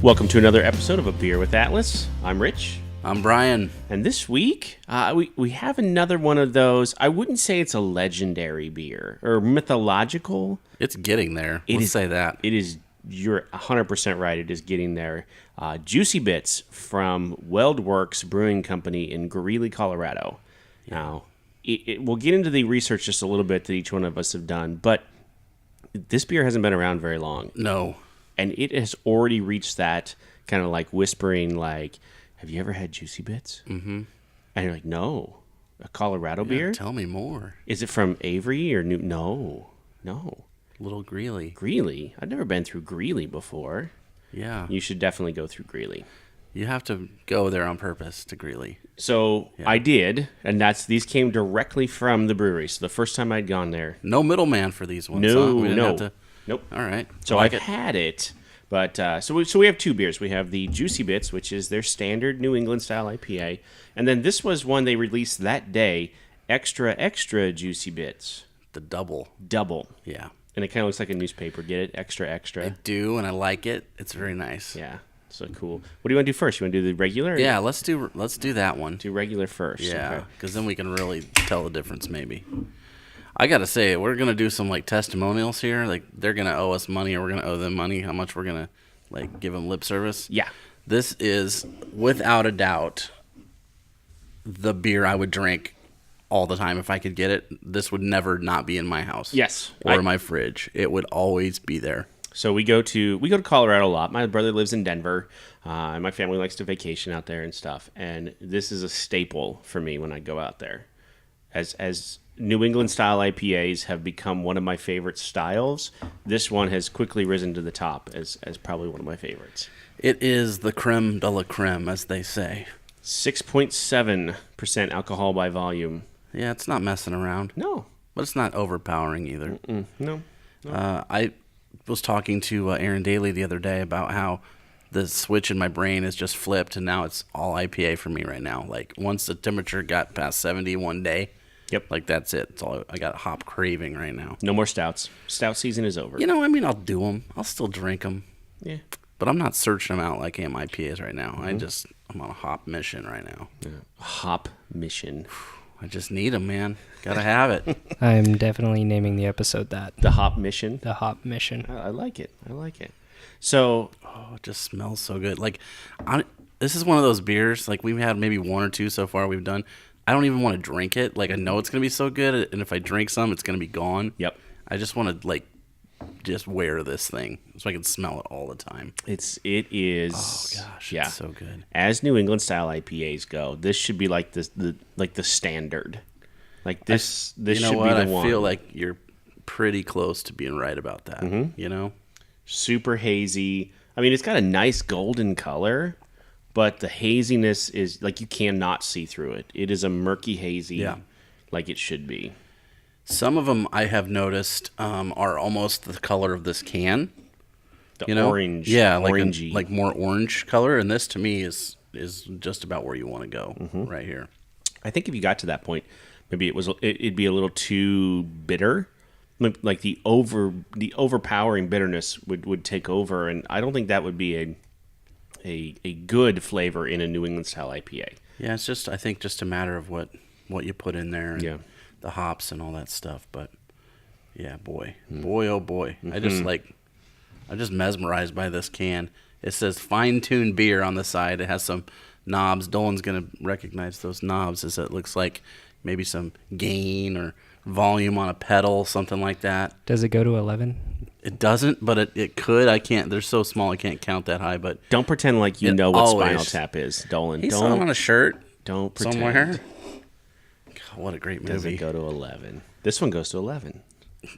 Welcome to another episode of A Beer with Atlas. I'm Rich. I'm Brian. And this week, we have another one of those. I wouldn't say it's a legendary beer or mythological. It's getting there. Let's say that. It is. You're 100% right. It is getting there. Juicy Bits from WeldWerks Brewing Company in Greeley, Colorado. Now, we'll get into the research just a little bit that each one of us have done, but this beer hasn't been around very long. No. And it has already reached that kind of like whispering, like, have you ever had Juicy Bits? Mm-hmm. And you're like, no. A Colorado beer? Tell me more. Is it from Avery or New? No. Little Greeley. Greeley? I've never been through Greeley before. Yeah. You should definitely go through Greeley. You have to go there on purpose to Greeley. So I did, and these came directly from the brewery. So the first time I'd gone there. No middleman for these ones. No, We didn't have to... Nope. All right. So I've had it, but so we have two beers. We have the Juicy Bits, which is their standard New England style IPA, and then this was one they released that day, extra juicy bits. The double. Yeah. And it kind of looks like a newspaper. Get it? Extra. I do, and I like it. It's very nice. Yeah. So cool. What do you want to do first? You want to do the regular? Yeah, let's do that one. Do regular first. Yeah, because then we can really tell the difference maybe. I got to say, we're going to do some, like, testimonials here. Like, they're going to owe us money or we're going to owe them money, how much we're going to, like, give them lip service. Yeah. This is, without a doubt, the beer I would drink all the time if I could get it. This would never not be in my house. Yes. Or my fridge. It would always be there. So we go to Colorado a lot. My brother lives in Denver, and my family likes to vacation out there and stuff. And this is a staple for me when I go out there. As New England style IPAs have become one of my favorite styles, this one has quickly risen to the top as probably one of my favorites. It is the creme de la creme, as they say. 6.7% alcohol by volume. Yeah, it's not messing around. No. But it's not overpowering either. No. I was talking to Aaron Daly the other day about how the switch in my brain is just flipped, and now it's all IPA for me right now. Like, once the temperature got past 70 one day, like, that's it. It's all, I got a hop craving right now. No more stouts. Stout season is over. You know, I mean, I'll do them. I'll still drink them. Yeah. But I'm not searching them out like I am IPAs right now. I'm on a hop mission right now. Yeah. Hop mission. I just need them, man. Gotta have it. I'm definitely naming the episode that. The Hop Mission? The Hop Mission. I like it. So... Oh, it just smells so good. Like, this is one of those beers, like, we've had maybe one or two so far we've done. I don't even want to drink it. Like, I know it's going to be so good, and if I drink some, it's going to be gone. Yep. I just want to, like, just wear this thing so I can smell it all the time. It is. Oh gosh, yeah. It's so good. As New England style IPAs go, this should be like the standard. Like this should be the one. I feel like you're pretty close to being right about that. Mm-hmm. You know, super hazy. I mean, it's got a nice golden color, but the haziness is like you cannot see through it. It is a murky hazy, like it should be. Some of them I have noticed are almost the color of this can. Orange. Yeah, orangey. like more orange color. And this, to me, is just about where you want to go right here. I think if you got to that point, maybe it'd be a little too bitter. Like the overpowering bitterness would take over. And I don't think that would be a good flavor in a New England style IPA. Yeah, it's just, I think, just a matter of what you put in there. And the hops and all that stuff. But yeah, boy, oh boy. I'm just mesmerized by this can. It says fine-tuned beer on the side. It has some knobs. Dolan's gonna recognize those knobs, as it looks like maybe some gain or volume on a pedal, something like that. Does it go to 11? It doesn't, but it could. I can't. They're so small, I can't count that high. But don't pretend like you know what Spinal Tap is, Dolan. He's on a shirt. Don't pretend. Somewhere. God, what a great movie. Does it go to 11? This one goes to 11.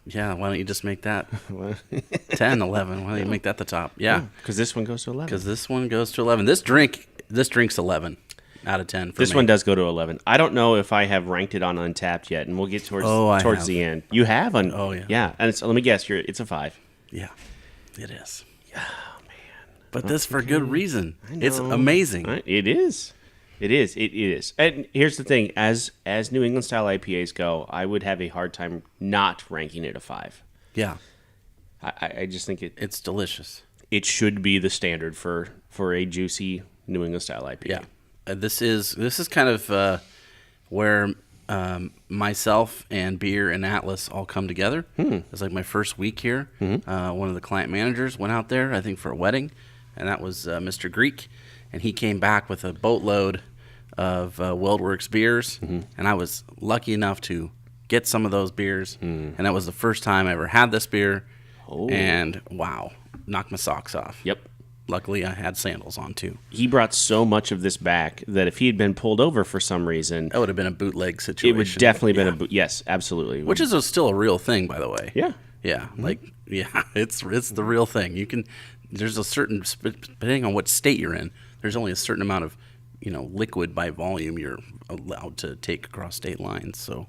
Yeah, why don't you just make that 10, 11? Why don't you make that the top? Yeah. Because this one goes to 11. Because this one goes to 11. This drink's 11 out of 10 for This me. one does go to 11. I don't know if I have ranked it on Untapped yet, and we'll get towards the end. You have? Oh, yeah. Yeah, and let me guess, it's a 5. Yeah, it is. Oh, man. But this for good reason. It's amazing. It is. It is. And here's the thing: as New England style IPAs go, I would have a hard time not ranking it a 5. Yeah. I just think it's delicious. it should be the standard for a juicy New England style IPA. Yeah, this is kind of where myself and Beer and Atlas all come together. It's like my first week here. One of the client managers went out there, I think, for a wedding, and that was Mr. Greek, and he came back with a boatload of WeldWerks beers, and I was lucky enough to get some of those beers, and that was the first time I ever had this beer, and wow, knocked my socks off. Yep. Luckily, I had sandals on, too. He brought so much of this back that if he had been pulled over for some reason... That would have been a bootleg situation. It would definitely been yes, absolutely. Which is still a real thing, by the way. Yeah. Yeah, it's the real thing. There's a certain, depending on what state you're in, there's only a certain amount of, liquid by volume you're allowed to take across state lines. So,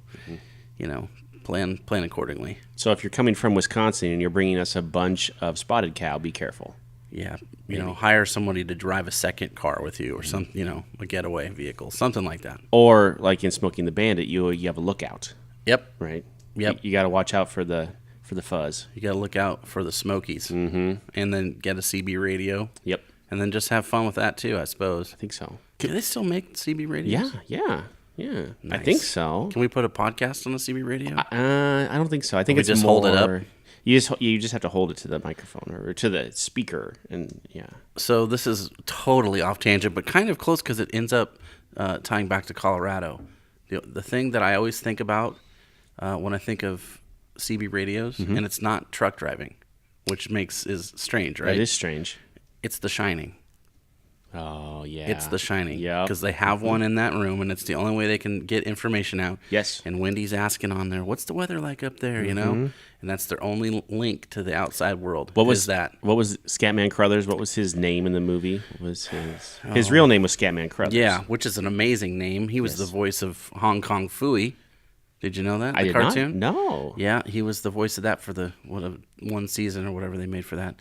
plan accordingly. So if you're coming from Wisconsin and you're bringing us a bunch of Spotted Cow, be careful. Yeah, hire somebody to drive a second car with you or some, a getaway vehicle, something like that. Or like in Smoking the Bandit, you have a lookout. Yep. Right. Yep. You got to watch out for the fuzz. You got to look out for the Smokies, and then get a CB radio. Yep. And then just have fun with that too, I suppose. I think so. Do they still make CB radios? Yeah. Nice. I think so. Can we put a podcast on the CB radio? I don't think so. I think we it's just more, hold it up. You just have to hold it to the microphone or to the speaker, and yeah. So this is totally off tangent, but kind of close because it ends up tying back to Colorado. The thing that I always think about when I think of CB radios, and it's not truck driving, which is strange, right? It is strange. It's The Shining. Oh, yeah. It's The Shining. Yeah. Because they have one in that room, and it's the only way they can get information out. Yes. And Wendy's asking on there, what's the weather like up there, And that's their only link to the outside world. What was Scatman Crothers? What was his name in the movie? What was his real name was Scatman Crothers. Yeah, which is an amazing name. He was the voice of Hong Kong Phooey. Did you know that? I did cartoon? Not. No. Yeah, he was the voice of that for the one season or whatever they made for that.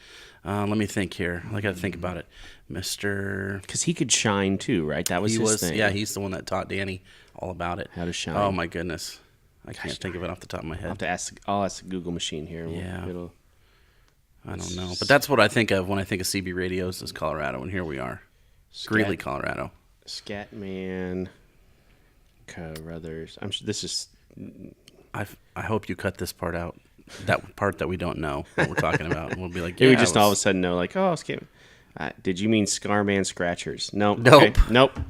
Let me think here. I got to think about it. Because he could shine too, right? That was his thing. Yeah, he's the one that taught Danny all about it. How to shine. Oh my goodness, I can't think of it off the top of my head. I'll ask the Google machine here. Yeah. I don't know, but that's what I think of when I think of CB radios is Colorado, and here we are, Greeley, Colorado. Scatman Crothers. I'm sure this is. I hope you cut this part out. That part that we don't know what we're talking about. And we'll be like, we just all of a sudden know, like, oh, Scatman. Did you mean Scarman Scratchers? Nope. Nope.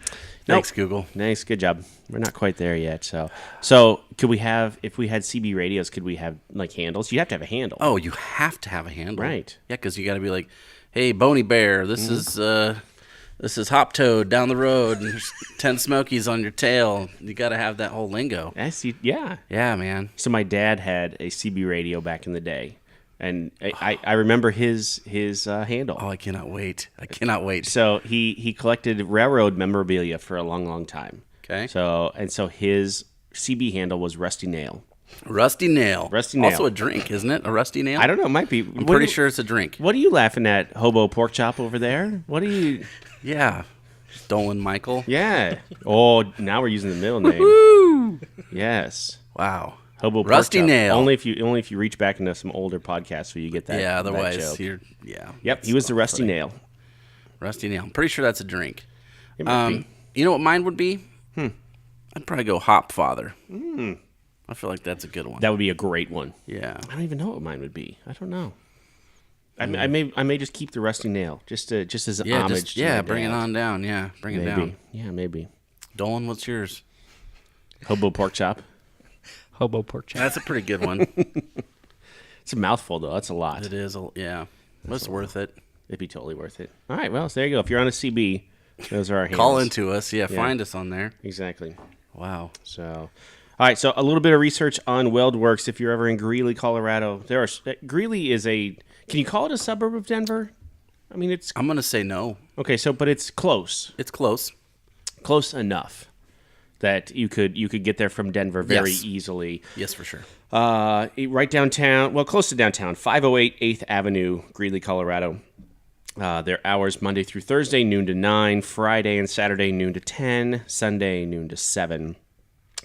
Thanks, Google. Nice, good job. We're not quite there yet. So could we have, if we had CB radios, could we have like handles? You have to have a handle. Oh, you have to have a handle, right? Yeah, because you got to be like, hey, Boney Bear, this is Hop Toad down the road, and there's 10 Smokies on your tail. You got to have that whole lingo. Yeah, man. So my dad had a CB radio back in the day. And I remember his handle. Oh, I cannot wait. So he collected railroad memorabilia for a long, long time. Okay. So his CB handle was Rusty Nail. Rusty Nail. Also a drink, isn't it? A Rusty Nail? I don't know. It might be. I'm pretty sure it's a drink. What are you laughing at, Hobo Pork Chop over there? What are you... Yeah. Dolan Michael. Yeah. Oh, now we're using the middle name. Woo! Yes. Wow. Hobo Rusty Nail. Only if you reach back into some older podcasts will you get that. Yeah, otherwise that joke. you're. Yeah. Yep, he was the Rusty Nail. Rusty Nail. I'm pretty sure that's a drink. It might be. You know what mine would be? I'd probably go Hop Father. I feel like that's a good one. That would be a great one. Yeah. I don't even know what mine would be. I don't know. I may just keep the Rusty Nail just as an homage. Bring it on down. Yeah, bring it down. Yeah, maybe. Dolan, what's yours? Hobo Pork Chop. Hobo Pork Chop. That's a pretty good one. It's a mouthful, though. That's a lot. It is. Yeah. That's worth it. It'd be totally worth it. All right, well, so there you go. If you're on a CB, those are our handles. Call into us. Yeah, find us on there. Exactly. Wow. So, all right, so a little bit of research on WeldWerks. If you're ever in Greeley, Colorado, Greeley is can you call it a suburb of Denver? I mean, I'm going to say no. Okay, but it's close. It's close. Close enough that you could get there from Denver very easily. Yes, for sure. Right downtown, close to downtown, 508 8th Avenue, Greeley, Colorado. Their hours Monday through Thursday, noon to 9, Friday and Saturday, noon to 10, Sunday, noon to 7.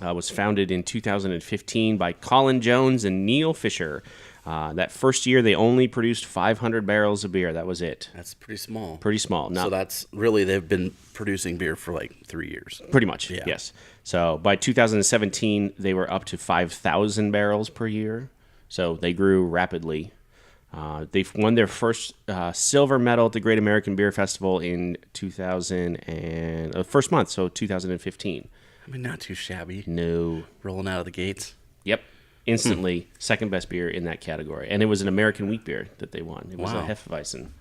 Was founded in 2015 by Colin Jones and Neil Fisher. That first year, they only produced 500 barrels of beer. That was it. That's pretty small. Pretty small. So that's really, they've been producing beer for like 3 years. Pretty much, Yeah. yes. So by 2017, they were up to 5,000 barrels per year. So they grew rapidly. They've won their first silver medal at the Great American Beer Festival in 2015. I mean, not too shabby. No. Rolling out of the gates. Yep. Instantly, second best beer in that category. And it was an American wheat beer that they won. It was a Hefeweizen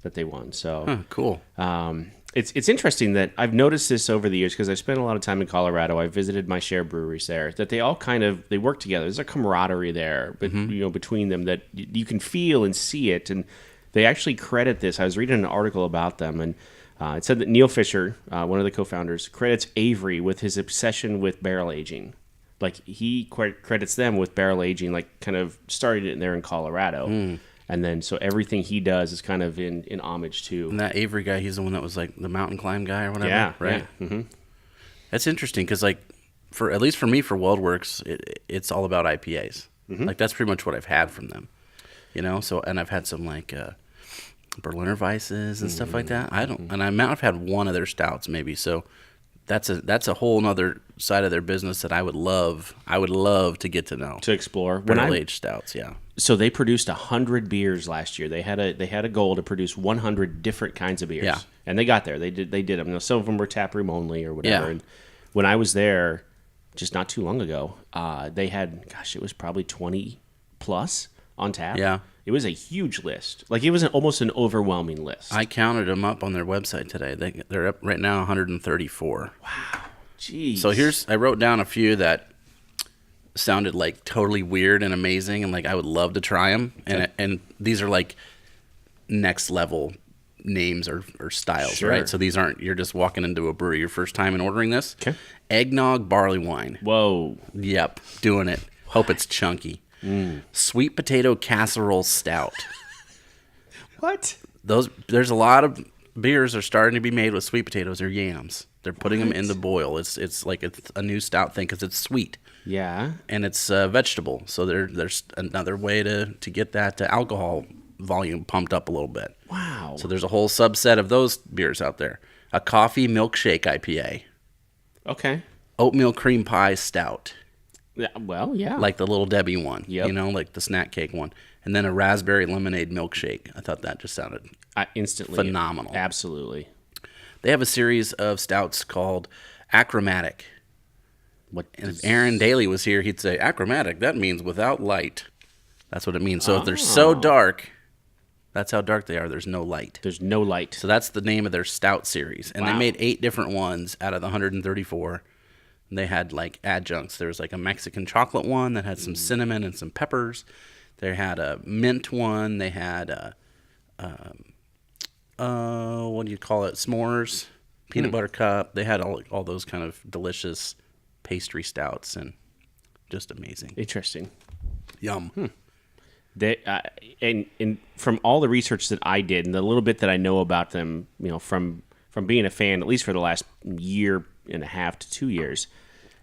that they won. So cool. It's interesting that I've noticed this over the years because I've spent a lot of time in Colorado. I've visited my share breweries there. That they all they work together. There's a camaraderie there, but between them that you can feel and see it. And they actually credit this. I was reading an article about them, and it said that Neil Fisher, one of the co-founders, credits Avery with his obsession with barrel aging. Like he credits them with barrel aging, like kind of started it there in Colorado. And then, so everything he does is kind of in homage to. And that Avery guy, he's the one that was like the mountain climb guy or whatever. Yeah, right. Yeah. Mm-hmm. That's interesting because, like, at least for me, for WeldWerks, it's all about IPAs. Mm-hmm. Like that's pretty much what I've had from them, So, and I've had some like Berliner Weisses and stuff like that. And I might have had one of their stouts maybe. So that's a whole other side of their business that I would love to get to know, to explore. Barrel aged stouts, yeah. So they produced 100 beers last year. They had a goal to produce 100 different kinds of beers. Yeah. And they got there. They did them. Some of them were taproom only or whatever. Yeah. And when I was there just not too long ago, they had, it was probably 20 plus on tap. Yeah. It was a huge list. Like it was almost an overwhelming list. I counted them up on their website today. They're up right now 134. Wow. Jeez. So I wrote down a few that sounded like totally weird and amazing, and like I would love to try them. And these are like next level names or styles, sure. right? So these aren't, you're just walking into a brewery your first time and ordering this. Okay. Eggnog barley wine. Whoa. Yep, doing it. Hope it's chunky. Sweet potato casserole stout. What? There's a lot of beers are starting to be made with sweet potatoes or yams. They're putting them in the boil. It's like a new stout thing because it's sweet. Yeah. And it's vegetable. So there's another way to get that alcohol volume pumped up a little bit. Wow. So there's a whole subset of those beers out there. A coffee milkshake IPA. Okay. Oatmeal cream pie stout. Yeah, well, yeah. Like the Little Debbie one. Yep. Like the snack cake one. And then a raspberry lemonade milkshake. I thought that just sounded instantly phenomenal. Absolutely. They have a series of stouts called Achromatic. And if Aaron Daly was here, he'd say, achromatic, that means without light. That's what it means. So if they're so dark, that's how dark they are. There's no light. There's no light. So that's the name of their stout series. And wow. They made 8 different ones out of the 134. And they had like adjuncts. There was like a Mexican chocolate one that had some cinnamon and some peppers. They had a mint one. They had a, what do you call it? S'mores, peanut butter cup. They had all those kind of delicious pastry stouts and just amazing. Interesting. Yum. They and from all the research that I did and the little bit that I know about them, from being a fan, at least for the last year and a half to 2 years,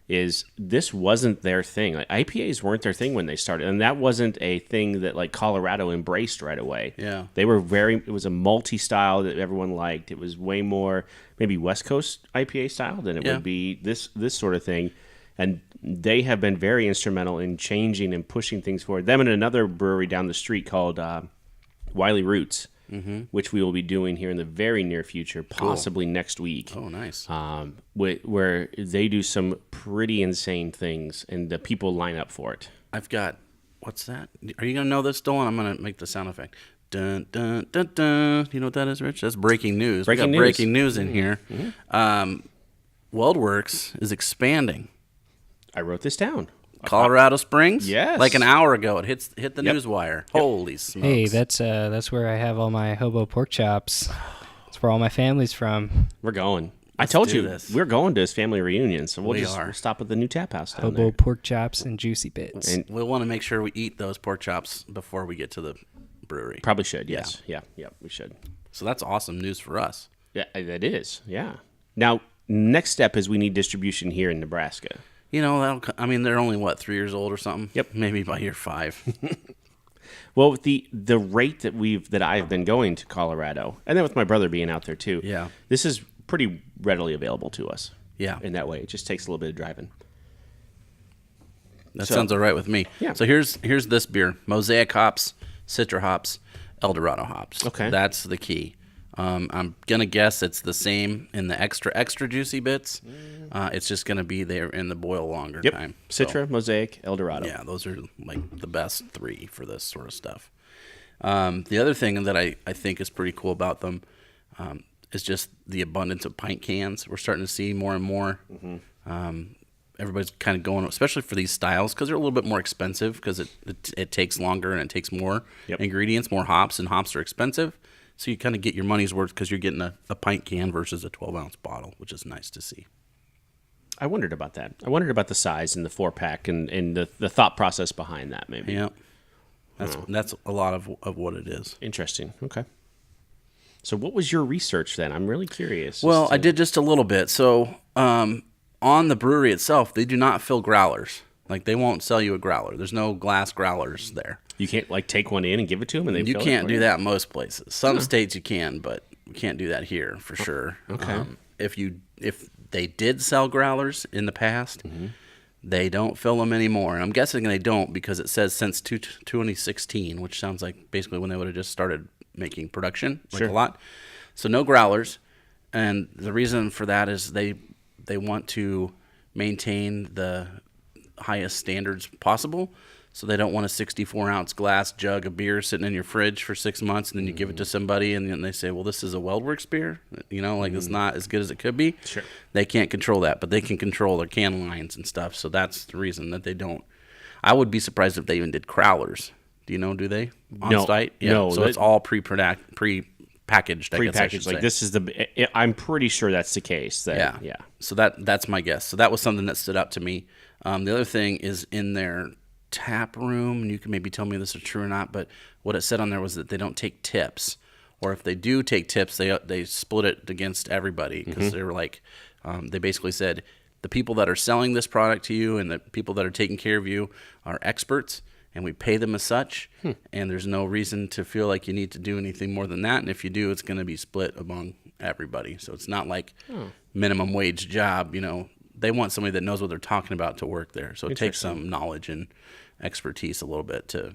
is this wasn't their thing. Like IPAs weren't their thing when they started, and that wasn't a thing that like Colorado embraced right away. Yeah, they were it was a multi-style that everyone liked. It was way more maybe West Coast IPA style than it would be this sort of thing. And they have been very instrumental in changing and pushing things forward. Them and another brewery down the street called Wiley Roots, which we will be doing here in the very near future, possibly next week. Oh, nice. Where they do some pretty insane things, and the people line up for it. I've got, what's that? Are you going to know this, Dolan? I'm going to make the sound effect. Dun, dun, dun, dun. You know what that is, Rich? That's breaking news. Breaking news in here. WeldWerks is expanding. I wrote this down. Colorado Springs? Yes. Like an hour ago, it hit the news wire. Holy smokes. Hey, that's where I have all my hobo pork chops. That's where all my family's from. We're going. I told you this. We're going to his family reunion, so we'll are. stop at the new tap house down Hobo there. pork chops and juicy bits. And we'll want to make sure we eat those pork chops before we get to the brewery. Probably should. Yes. Yeah, we should. So that's awesome news for us. Yeah, that is. Yeah. Now, next step is we need distribution here in Nebraska. They're only, 3 years old or something? Yep. Maybe by year 5. Well, with the rate that I've been going to Colorado, and then with my brother being out there too, Yeah. this is pretty readily available to us. Yeah. In that way, it just takes a little bit of driving. That sounds all right with me. Yeah. So here's this beer: Mosaic hops, Citra hops, Eldorado hops. Okay. That's the key. I'm gonna guess it's the same in the extra juicy bits. It's just gonna be there in the boil longer time. Citra, Mosaic, Eldorado. Yeah, those are like the best three for this sort of stuff. The other thing that I think is pretty cool about them is just the abundance of pint cans. We're starting to see more and more. Everybody's kind of going, especially for these styles, because they're a little bit more expensive because it takes longer and it takes more ingredients, more hops, and hops are expensive. So you kind of get your money's worth because you're getting a pint can versus a 12-ounce bottle, which is nice to see. I wondered about that. I wondered about the size and the 4-pack and the thought process behind that, maybe. Yeah. That's a lot of what it is. Interesting. Okay. So what was your research then? I'm really curious. Well, I did just a little bit. So on the brewery itself, they do not fill growlers. Like, they won't sell you a growler. There's no glass growlers there. You can't, like, take one in and give it to them and they You fill can't it do that most places. Some states you can, but you can't do that here for sure. Okay. If they did sell growlers in the past, they don't fill them anymore. And I'm guessing they don't because it says since 2016, which sounds like basically when they would have just started making production, like a lot. So no growlers. And the reason for that is they want to maintain the highest standards possible. So they don't want a 64-ounce glass jug of beer sitting in your fridge for 6 months, and then you give it to somebody, and then they say, well, this is a WeldWerks beer. It's not as good as it could be. Sure. They can't control that, but they can control their can lines and stuff. So that's the reason that they don't. I would be surprised if they even did crowlers. Do they? On site? Yeah. No. So it's all pre-packaged. Prepackaged. Like, this is I'm pretty sure that's the case. Yeah. So that's my guess. So that was something that stood out to me. The other thing is in their tap room, and you can maybe tell me if this is true or not, but what it said on there was that they don't take tips, or if they do take tips, they split it against everybody because they were like, they basically said the people that are selling this product to you and the people that are taking care of you are experts, and we pay them as such, and there's no reason to feel like you need to do anything more than that, and if you do, it's going to be split among everybody. So it's not like minimum wage job. They want somebody that knows what they're talking about to work there. So it takes some knowledge and expertise a little bit to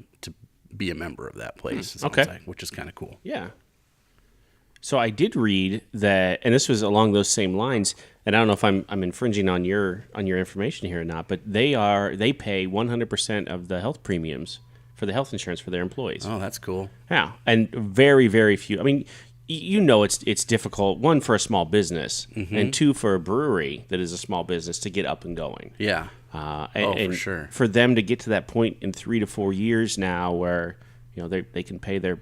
be a member of that place. Okay. Which is kind of cool. Yeah. So I did read that, and this was along those same lines, and I don't know if I'm infringing on your information here or not, but they pay 100% of the health premiums for the health insurance for their employees. Oh, that's cool. Yeah, and very, very few. I mean, it's difficult, one, for a small business, and two, for a brewery that is a small business to get up and going. Yeah. For sure. For them to get to that point in 3 to 4 years now where, they can pay their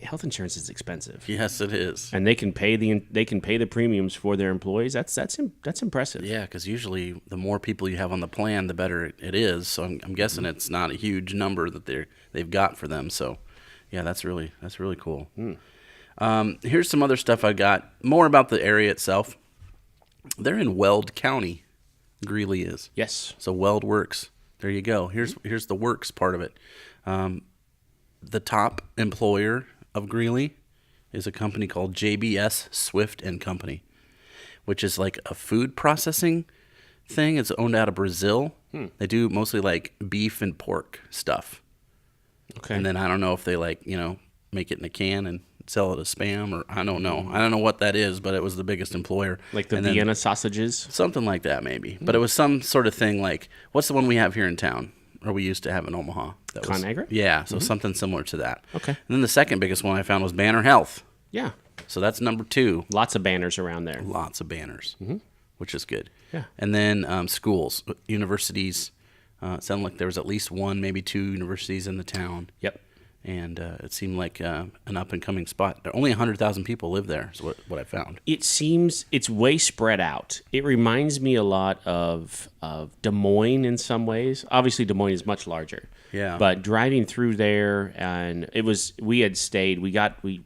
health insurance is expensive. Yes, it is. And they can pay the premiums for their employees. That's impressive. Yeah, because usually the more people you have on the plan, the better it is. So I'm guessing it's not a huge number that they've got for them. So yeah, that's really cool. Here's some other stuff I got. More about the area itself. They're in Weld County. Greeley is. Yes. So WeldWerks. There you go. Here's the works part of it. The top employer of Greeley is a company called JBS Swift and Company, which is like a food processing thing. It's owned out of Brazil. They do mostly like beef and pork stuff. Okay. And then I don't know if they make it in a can and sell it as Spam, or I don't know. I don't know what that is, but it was the biggest employer. Like the Vienna sausages? Something like that, maybe. But it was some sort of thing like, what's the one we have here in town, or we used to have in Omaha? Conagra? Yeah, so something similar to that. Okay. And then the second biggest one I found was Banner Health. Yeah. So that's number 2. Lots of banners around there. Lots of banners, which is good. Yeah. And then schools, universities. It sounded like there was at least 1, maybe 2 universities in the town. Yep. And it seemed like an up-and-coming spot. There only 100,000 people live there, is what I found. It seems it's way spread out. It reminds me a lot of Des Moines in some ways. Obviously, Des Moines is much larger. Yeah. But driving through there, and we had stayed. We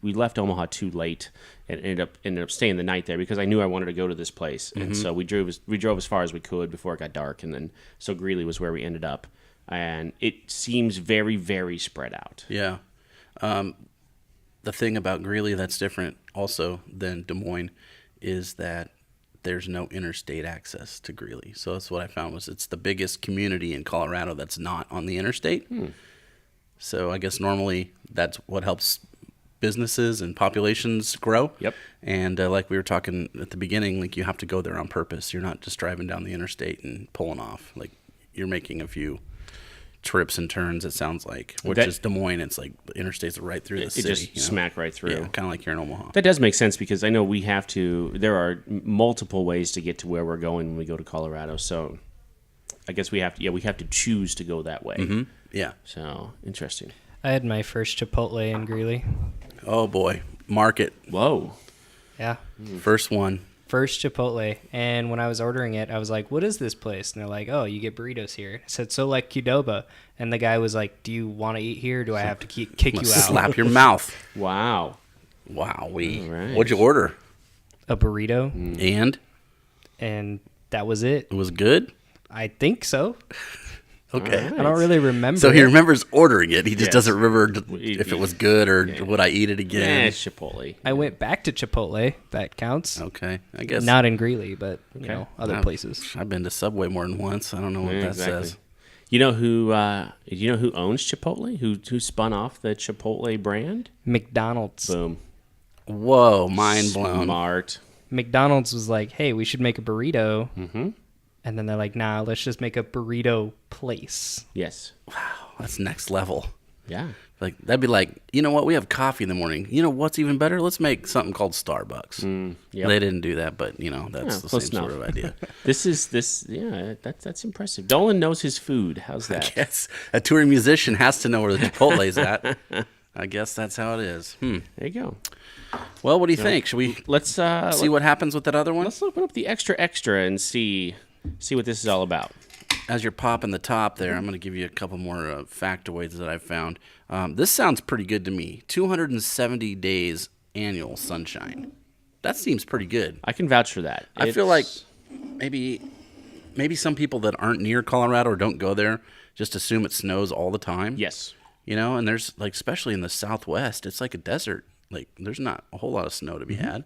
left Omaha too late and ended up staying the night there because I knew I wanted to go to this place. And so we drove as far as we could before it got dark, and then so Greeley was where we ended up. And it seems very, very spread out. Yeah. The thing about Greeley that's different also than Des Moines is that there's no interstate access to Greeley. So that's what I found was it's the biggest community in Colorado that's not on the interstate. So I guess normally that's what helps businesses and populations grow. Yep. And like we were talking at the beginning, like you have to go there on purpose. You're not just driving down the interstate and pulling off. Like you're making a few trips and turns, it sounds like, which is Des Moines. It's like the interstates are right through the city. It just smack right through. Yeah, kind of like here in Omaha. That does make sense because I know there are multiple ways to get to where we're going when we go to Colorado. So I guess we have to choose to go that way. Mm-hmm. Yeah. So interesting. I had my first Chipotle in Greeley. Oh boy, market. Whoa. Yeah. First one. First Chipotle. And when I was ordering it, I was like, what is this place? And they're like, oh, you get burritos here. I said, so like Qdoba. And the guy was like, do you want to eat here or do I have to kick you out? Slap your mouth. Wow. Wowee. Right. What'd you order? A burrito. And that was it. It was good? I think so. Okay. I don't really remember. So he remembers ordering it. He just Yes. doesn't remember if it was good or would I eat it again. Yeah, Chipotle. I went back to Chipotle. That counts. Okay. I guess. Not in Greeley, but other places. I've been to Subway more than once. I don't know what that says. You know who owns Chipotle? Who spun off the Chipotle brand? McDonald's. Boom. Whoa, mind blown. Smart. McDonald's was like, hey, we should make a burrito. Mm-hmm. And then they're like, nah, let's just make a burrito place. Yes. Wow, that's next level. Yeah. Like that'd be like, you know what? We have coffee in the morning. You know what's even better? Let's make something called Starbucks. Yep. They didn't do that, but that's the close same sort enough. of idea. That's impressive. Dolan knows his food. How's that? Yes, a touring musician has to know where the Chipotle's at. I guess that's how it is. There you go. Well, what do you think? Should we Let's see what happens with that other one? Let's open up the extra and see what this is all about. As you're popping the top there, I'm going to give you a couple more factoids that I've found. This sounds pretty good to me. 270 days annual sunshine. That seems pretty good. I can vouch for that. I feel like maybe some people that aren't near Colorado or don't go there just assume it snows all the time. Yes. And there's like, especially in the Southwest, it's like a desert. Like there's not a whole lot of snow to be had.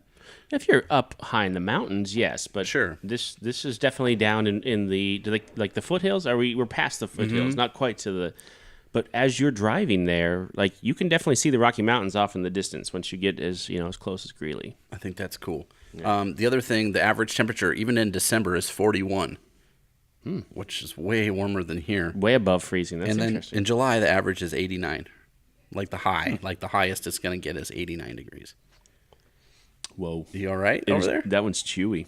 If you're up high in the mountains, yes, but sure. This is definitely down in the like the foothills. We're past the foothills, not quite to the. But as you're driving there, like you can definitely see the Rocky Mountains off in the distance once you get as close as Greeley. I think that's cool. Yeah. The other thing, the average temperature even in December is 41, which is way warmer than here. Way above freezing. That's interesting. Then in July the average is 89, like the high, like the highest it's going to get is 89 degrees. Whoa. You all right over there? That one's chewy.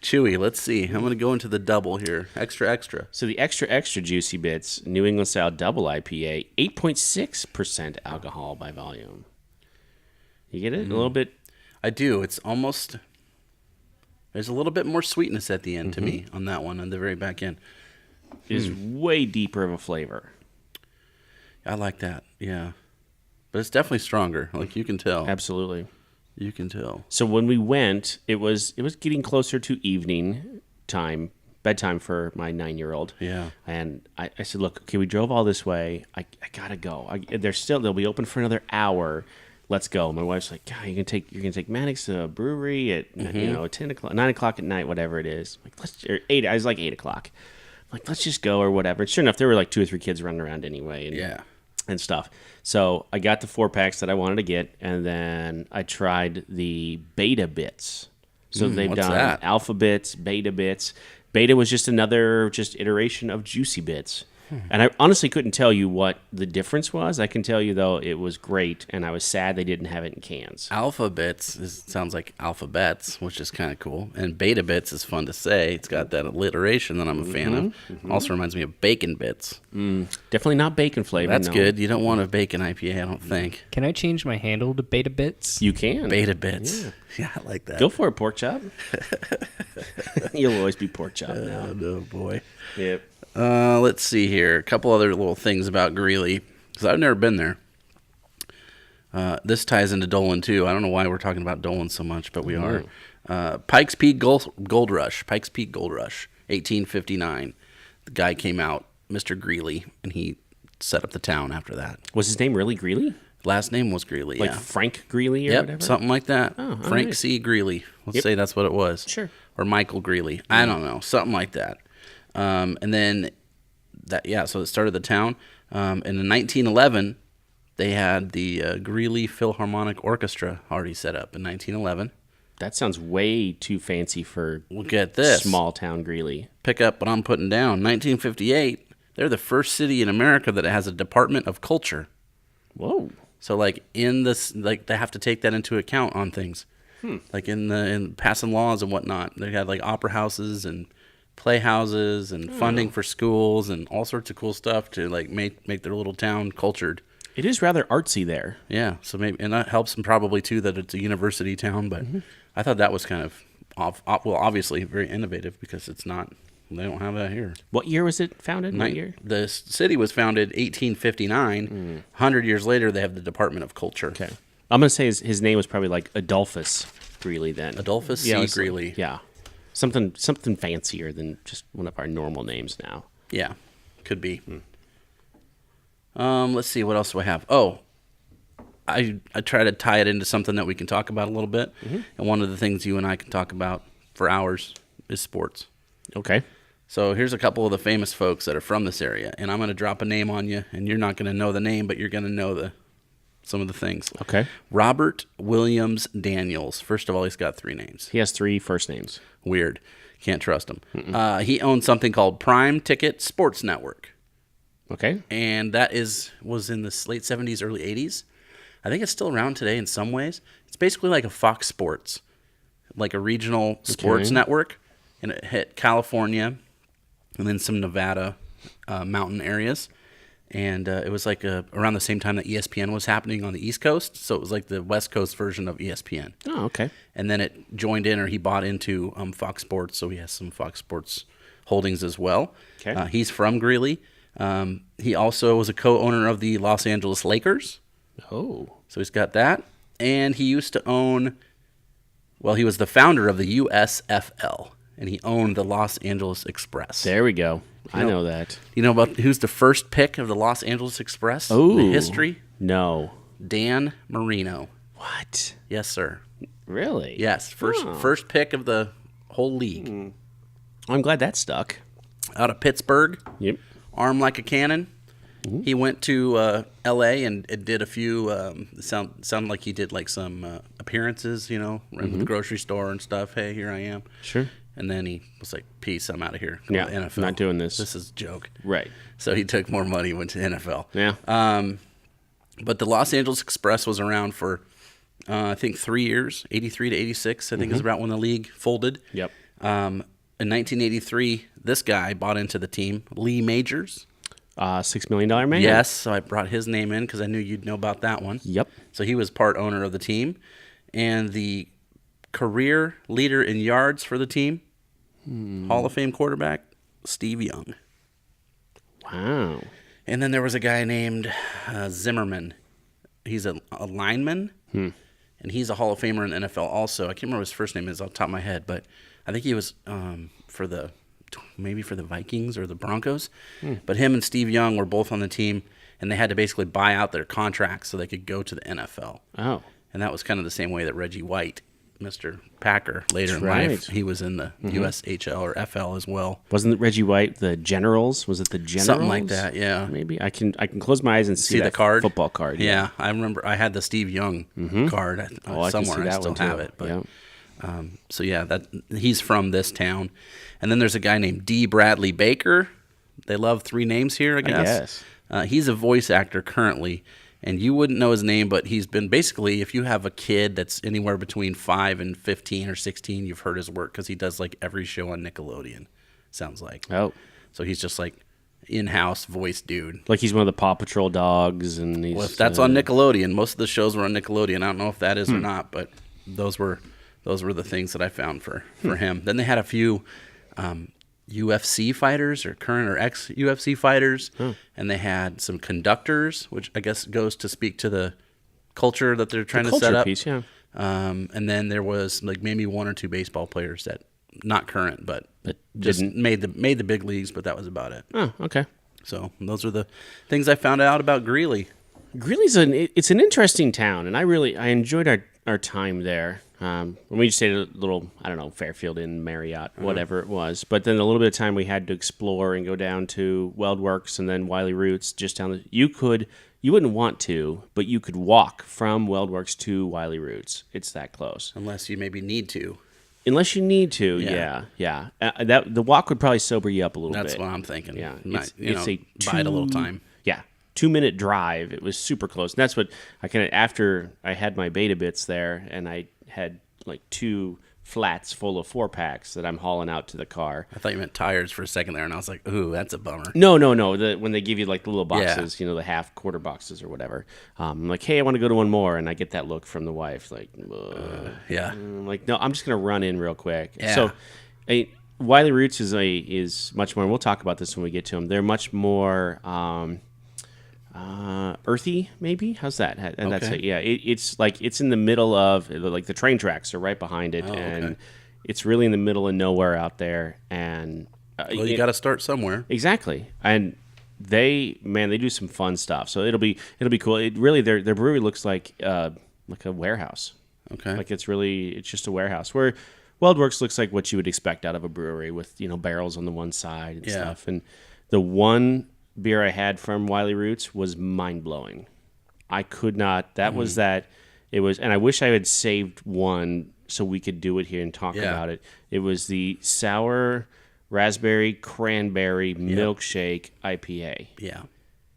Chewy. Let's see. I'm going to go into the double here. Extra. So the extra juicy bits, New England style double IPA, 8.6% alcohol by volume. You get it? A little bit. I do. It's almost. There's a little bit more sweetness at the end to me on that one, on the very back end. It is way deeper of a flavor. I like that. Yeah. But it's definitely stronger. Like you can tell. Absolutely. You can tell. So when we went, it was getting closer to evening time, bedtime for my 9-year-old. Yeah. And I said, look, okay, we drove all this way. I gotta go. They'll be open for another hour. Let's go. My wife's like, God, you're gonna take Maddox to a brewery at 10 o'clock, 9 o'clock at night, whatever it is. I'm like, or 8. I was like 8 o'clock. I'm like, let's just go or whatever. And sure enough, there were like 2 or 3 kids running around anyway. And stuff. So I got the 4-packs that I wanted to get, and then I tried the beta bits. So they've done that? alpha bits, beta bits. Beta was just another iteration of juicy bits. And I honestly couldn't tell you what the difference was. I can tell you, though, it was great, and I was sad they didn't have it in cans. Alpha bits sounds like alphabets, which is kind of cool. And beta bits is fun to say. It's got that alliteration that I'm a fan of. Also reminds me of bacon bits. Definitely not bacon flavor. That's good. You don't want a bacon IPA, I don't think. Can I change my handle to Beta Bits? You can. Beta bits. Yeah, I like that. Go for it, pork chop. You'll always be pork chop now. Oh, boy. Yep. Let's see here. A couple other little things about Greeley, because I've never been there. This ties into Dolan, too. I don't know why we're talking about Dolan so much, but we are. Pikes Peak Gold Rush. Pikes Peak Gold Rush, 1859. The guy came out, Mr. Greeley, and he set up the town after that. Was his name really Greeley? Last name was Greeley, Like yeah. Frank Greeley or Yep, whatever? something like that. Oh, Frank right. C. Greeley. Let's say that's what it was. Sure. Or Michael Greeley. I don't know. Something like that. And then, so it started the town. And in 1911, they had the Greeley Philharmonic Orchestra already set up in 1911. That sounds way too fancy for Well, get this. small town Greeley. Pick up what I'm putting down. 1958, they're the first city in America that has a Department of Culture. Whoa. So, like, they have to take that into account on things. Like, in passing laws and whatnot. They had, like, opera houses and playhouses and funding for schools and all sorts of cool stuff to, like, make their little town cultured. It is rather artsy there. Yeah, so maybe, and that helps them probably, too, that it's a university town. But I thought that was kind of, obviously very innovative because it's not, they don't have that here. What year was it founded? What year? The city was founded 1859. 100 years later, they have the Department of Culture. Okay. I'm going to say his name was probably like Adolphus Greeley then. Adolphus C. it's like- Greeley. yeah. Something fancier than just one of our normal names now. Yeah, could be. Let's see, what else do I have? Oh, I try to tie it into something that we can talk about a little bit. And one of the things you and I can talk about for hours is sports. Okay. So here's a couple of the famous folks that are from this area, and I'm going to drop a name on you, and you're not going to know the name, but you're going to know some of the things. Okay. Robert Williams Daniels. First of all, he's got 3 names. He has 3 first names. Weird. Can't trust him. He owns something called Prime Ticket Sports Network, Okay. and that was in the late 70s, early 80s. I think it's still around today in some ways. It's basically like a Fox Sports, like a regional sports network, and it hit California and then some Nevada mountain areas. And it was like around the same time that ESPN was happening on the East Coast. So it was like the West Coast version of ESPN. Oh, okay. And then it joined in, or he bought into Fox Sports. So he has some Fox Sports holdings as well. Okay. He's from Greeley. He also was a co-owner of the Los Angeles Lakers. Oh. So he's got that. And he used to own, he was the founder of the USFL. And he owned the Los Angeles Express. There we go. I know that. You know about who's the first pick of the Los Angeles Express? Oh. The history? No. Dan Marino. What? Yes, sir. Really? Yes, first pick of the whole league. I'm glad that stuck. Out of Pittsburgh, Yep. armed like a cannon. He went to L.A. and did a few. Sounded like he did like some appearances, in the grocery store and stuff. Hey, here I am. Sure. And then he was like, "Peace, I'm out of here. Go Yeah, to NFL. not doing this." This is a joke." Right. So he took more money, went to NFL. Yeah. But the Los Angeles Express was around for, I think, 3 years, 83 to 86, I think is about when the league folded. Yep. In 1983, this guy bought into the team, Lee Majors. $6 million man. Yes, so I brought his name in because I knew you'd know about that one. Yep. So he was part owner of the team. And the career leader in yards for the team, Hall of Fame quarterback, Steve Young. Wow. And then there was a guy named Zimmerman. He's a lineman, and he's a Hall of Famer in the NFL also. I can't remember what his first name is off the top of my head, but I think he was maybe for the Vikings or the Broncos. But him and Steve Young were both on the team, and they had to basically buy out their contracts so they could go to the NFL. Oh. And that was kind of the same way that Reggie White, Mr. Packer, later in right. life, he was in the USHL or FL as well. Wasn't Reggie White the Generals? Was it the Generals? Something like that, yeah. Maybe I can close my eyes and see the that card? football card. Yeah, I remember I had the Steve Young card I somewhere. can see that I still one too. have it. But, Yeah. so yeah, that he's from this town. And then there's a guy named D. Bradley Baker. They love 3 names here, I guess. He's a voice actor currently, and you wouldn't know his name, but he's been basically, if you have a kid that's anywhere between 5 and 15 or 16, you've heard his work because he does like every show on Nickelodeon, sounds like. Oh. So he's just like in-house voice dude. Like he's one of the Paw Patrol dogs, and he's. Well, if that's on Nickelodeon, most of the shows were on Nickelodeon. I don't know if that is or not, but those were the things that I found for him. Then they had a few UFC fighters or current or ex-UFC fighters, and they had some conductors, which I guess goes to speak to the culture that they're trying to set up. Piece, yeah. And then there was like maybe 1 or 2 baseball players that not current, but just didn't. made the big leagues, but that was about it. Oh, okay. So those are the things I found out about Greeley. Greeley's it's an interesting town, and I enjoyed our time there. When we just stayed at a little, I don't know, Fairfield Inn, Marriott, whatever it was. But then a little bit of time we had to explore and go down to WeldWerks and then Wiley Roots, just down the. You wouldn't want to, but you could walk from WeldWerks to Wiley Roots. It's that close. Unless you maybe need to. Unless you need to, yeah. That the walk would probably sober you up a little bit. That's what I'm thinking. Yeah, bide a little time. Yeah, 2-minute drive. It was super close. And that's what after I had my beta bits there, and I had like 2 flats full of 4-packs that I'm hauling out to the car. I thought you meant tires for a second there, and I was like, ooh, that's a bummer. No. When they give you like the little boxes, the half quarter boxes or whatever. I'm like, hey, I want to go to one more, and I get that look from the wife, like, yeah. I'm like, no, I'm just gonna run in real quick. Yeah. So, Wiley Roots is much more. And we'll talk about this when we get to them. They're much more earthy, maybe. How's that? And that's it. Yeah, it's like it's in the middle of like the train tracks are right behind it, and it's really in the middle of nowhere out there. And you got to start somewhere. Exactly. And they do some fun stuff. So it'll be cool. It really their brewery looks like a warehouse. Okay. Like it's just a warehouse where WeldWerks looks like what you would expect out of a brewery with barrels on the one side and stuff. And the one beer I had from Wiley Roots was mind blowing. I could not. That was that. It was, and I wish I had saved one so we could do it here and talk about it. It was the sour raspberry cranberry milkshake IPA. Yeah.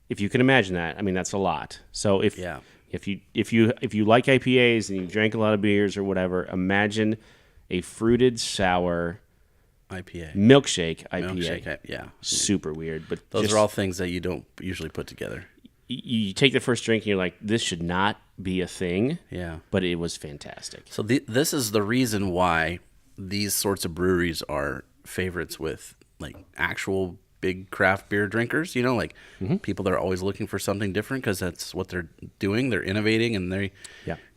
If you can imagine that, I mean that's a lot. So if you like IPAs and you drank a lot of beers or whatever, imagine a fruited sour milkshake IPA. Super weird, but those are all things that you don't usually put together. You take the first drink and you're like, this should not be a thing. Yeah, but it was fantastic. So this is the reason why these sorts of breweries are favorites with like actual big craft beer drinkers. People that are always looking for something different because that's what they're doing. They're innovating, and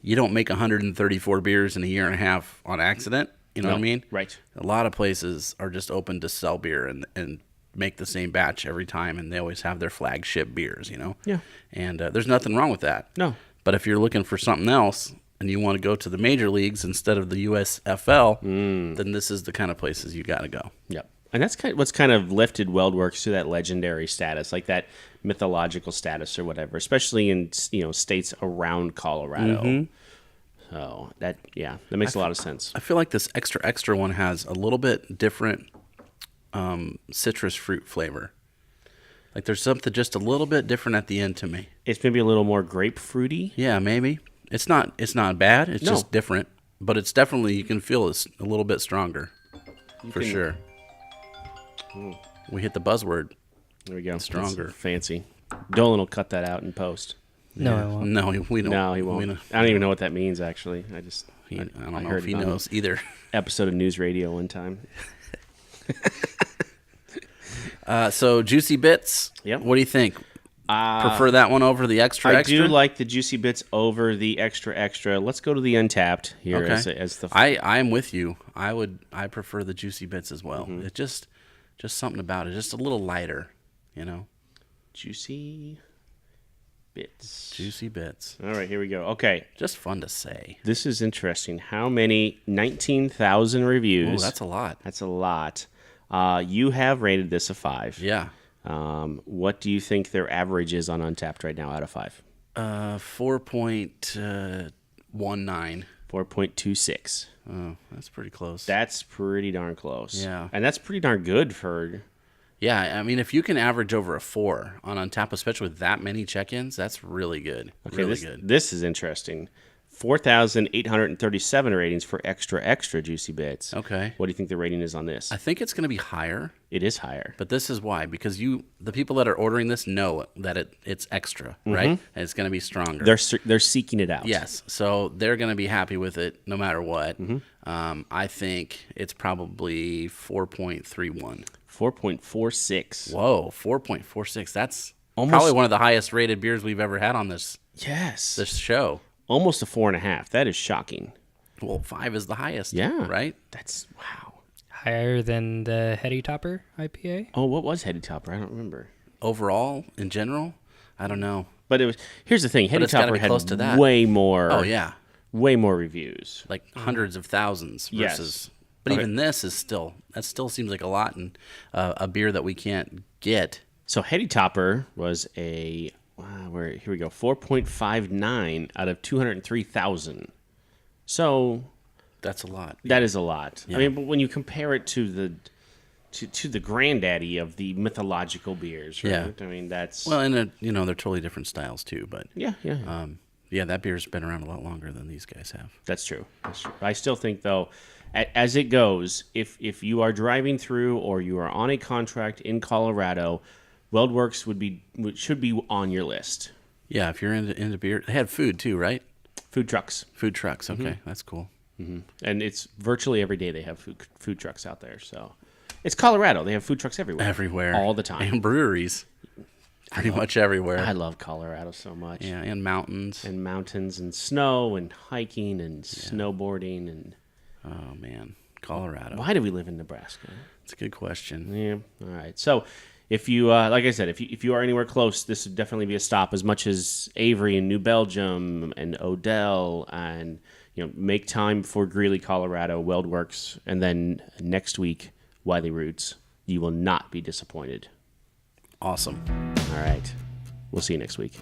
you don't make 134 beers in a year and a half on accident. You know what I mean? Right. A lot of places are just open to sell beer and make the same batch every time, and they always have their flagship beers, Yeah. And there's nothing wrong with that. No. But if you're looking for something else and you want to go to the major leagues instead of the USFL, then this is the kind of places you got to go. Yep. And that's what's kind of lifted WeldWerks to that legendary status, like that mythological status or whatever, especially in states around Colorado. So that makes a lot of sense. I feel like this extra one has a little bit different citrus fruit flavor. Like there's something just a little bit different at the end to me. It's maybe a little more grapefruity. Yeah, maybe. It's not bad. It's just different, but it's definitely, you can feel it's a little bit stronger for sure. We hit the buzzword. There we go. Stronger. That's fancy. Dolan will cut that out in post. No, I won't. No, we don't. No, he won't. I don't even know what that means, actually. I don't know if he knows either. Episode of News Radio one time. So Juicy Bits. Yep. What do you think? Prefer that one over the extra? I do like the Juicy Bits over the extra. Let's go to the Untapped here as the. I'm with you. I prefer the Juicy Bits as well. It's just something about it, just a little lighter, Juicy Bits. Juicy Bits. All right, here we go. Okay. Just fun to say. This is interesting. How many? 19,000 reviews. Oh, that's a lot. That's a lot. You have rated this a 5. Yeah. What do you think their average is on Untapped right now out of 5? 4.19. 4.26. Oh, that's pretty close. That's pretty darn close. Yeah. And that's pretty darn good for... Yeah, I mean, if you can average over a 4 on Untapped, especially with that many check-ins, that's really good. Okay, really good. This is interesting. 4,837 ratings for extra Juicy Bits. Okay. What do you think the rating is on this? I think it's going to be higher. It is higher. But this is why. Because the people that are ordering this know that it's extra, right? And it's going to be stronger. They're seeking it out. Yes. So they're going to be happy with it no matter what. I think it's probably 4.31. 4.46. Whoa, 4.46. That's probably one of the highest rated beers we've ever had on this show. Almost a 4.5. That is shocking. Well, 5 is the highest. Yeah. Right? That's, wow. Higher than the Heady Topper IPA? Oh, what was Heady Topper? I don't remember. overall, in general, I don't know. But here's the thing: Heady it's gotta Topper be had close to that. way more. Oh yeah, way more reviews. like hundreds of thousands versus. Yes. But Okay. even this is still seems like a lot, and a beer that we can't get. So Heady Topper was here we go, 4.59 out of 203,000. So That's a lot. that is a lot. Yeah. I mean, but when you compare it to the granddaddy of the mythological beers, right? Yeah. I mean, that's Well, and they're totally different styles too. But yeah. yeah, that beer's been around a lot longer than these guys have. That's true. I still think, though, as it goes, if you are driving through or you are on a contract in Colorado, WeldWerks should be on your list. Yeah, if you're into beer, they had food too, right? Food trucks. Food trucks. Okay, that's cool. And it's virtually every day they have food trucks out there. So it's Colorado. They have food trucks everywhere. Everywhere, all the time. and breweries, pretty much everywhere. I love Colorado so much. Yeah, and mountains. And mountains and snow and hiking and snowboarding and. Oh man, Colorado. Why do we live in Nebraska? It's a good question. Yeah. All right. So, if you, like I said, if you are anywhere close, this would definitely be a stop. As much as Avery and New Belgium and Odell, and make time for Greeley, Colorado, WeldWerks, and then next week, Wiley Roots. You will not be disappointed. Awesome. All right. We'll see you next week.